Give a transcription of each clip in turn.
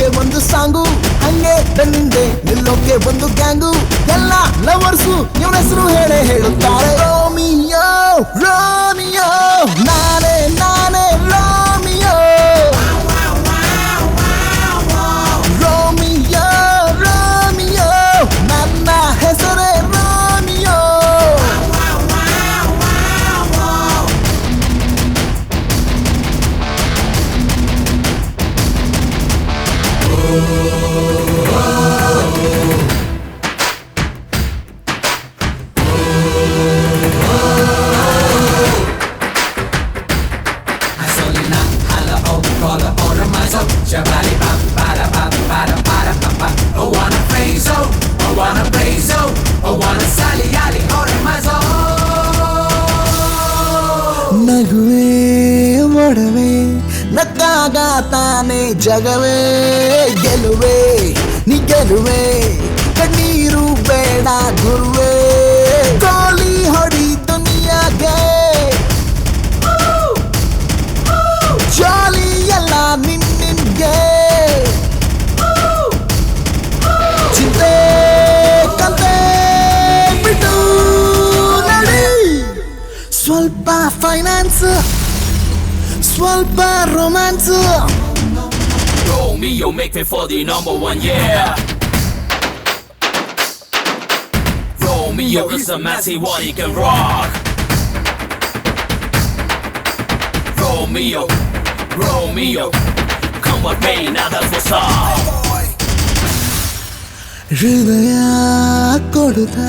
ಹಾಡೋಕೆ ಒಂದು ಸಾಂಗು, ಹಂಗೆ ಬೆನ್ನಿಂದೆ ನಿಲ್ಲೋಕೆ ಒಂದು ಗ್ಯಾಂಗು. ಎಲ್ಲ ಲವರ್ಸು ಇವನ ಹೆಸರು ಹೇಳೇ ಹೇಳುತ್ತಾರೆ. ರೋಮಿಯೋ ರೋಮಿಯೋ ನಾನೇ ನಾನೇ ರೋಮಿಯೋ. ರೋಮಿಯೋ ರೋಮಿಯೋ ನನ್ನ ಹೆಸರೇ ರೋಮಿಯೋ. ನಗುವೆ ಒಡವೆ ನಕ್ಕಾಗ ತಾನೇ ಜಗವೇ, ಗೆಲುವೆ ನೀ ಗೆಲುವೆ ಕಣ್ಣೀರು ಬೇಡ ಗುರುವೆ. ಗೋಲಿ ಹೊಡಿ ದುನಿಯಾಗೆ ಜಾಲಿ ಎಲ್ಲ ನಿನ್ನಿನ್ಗೆ. ಚಿಂತೆ ಕಂತೆ ಬಿಟ್ಟು ನಡಿ, ಸ್ವಲ್ಪ ಫೈನಾನ್ಸ್ ಸ್ವಲ್ಪ romance. Romeo make me for the number one, yeah. Romeo is a massive one, he can rock. Romeo, Romeo, come with me, now that's what's up. ಹೃದಯ ಕೊಡುತ್ತ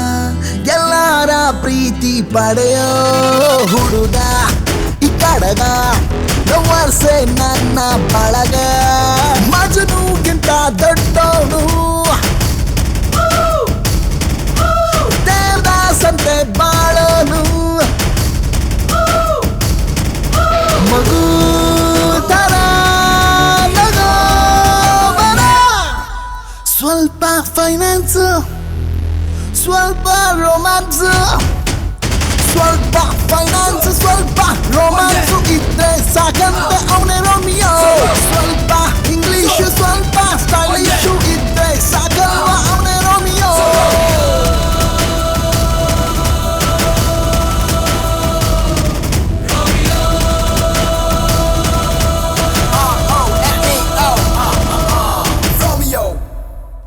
ಎಲ್ಲರ ಪ್ರೀತಿ ಪಡೆಯೋ ಹುಡುಗ ಈ ಕಡಗ ವರ್ಷೆ ನನ್ನ ಬಳಗ. ಮಜನುಗಿಂತ ದೊಡ್ಡವನು ದೇವದಾಸಂತೆ ಬಾಳನು. ಮಗು ತರ ನಗೋಬರ, ಸ್ವಲ್ಪ ಫೈನಾನ್ಸ್ ಸ್ವಲ್ಪ ರೊಮ್ಯಾನ್ಸ್. ಸ್ವಲ್ಪ ಫೈನಾನ್ಸ್ ಸ್ವಲ್ಪ ರೊಮ್ಯಾನ್ಸ್ ಇದ್ರೆ ಸಾಕಂತೆ ಅವನೇ ರೋಮಿಯೋ. ಸ್ವಲ್ಪ ಇಂಗ್ಲಿಷ್ ಸ್ವಲ್ಪ ಸ್ಟೈಲಿಶ್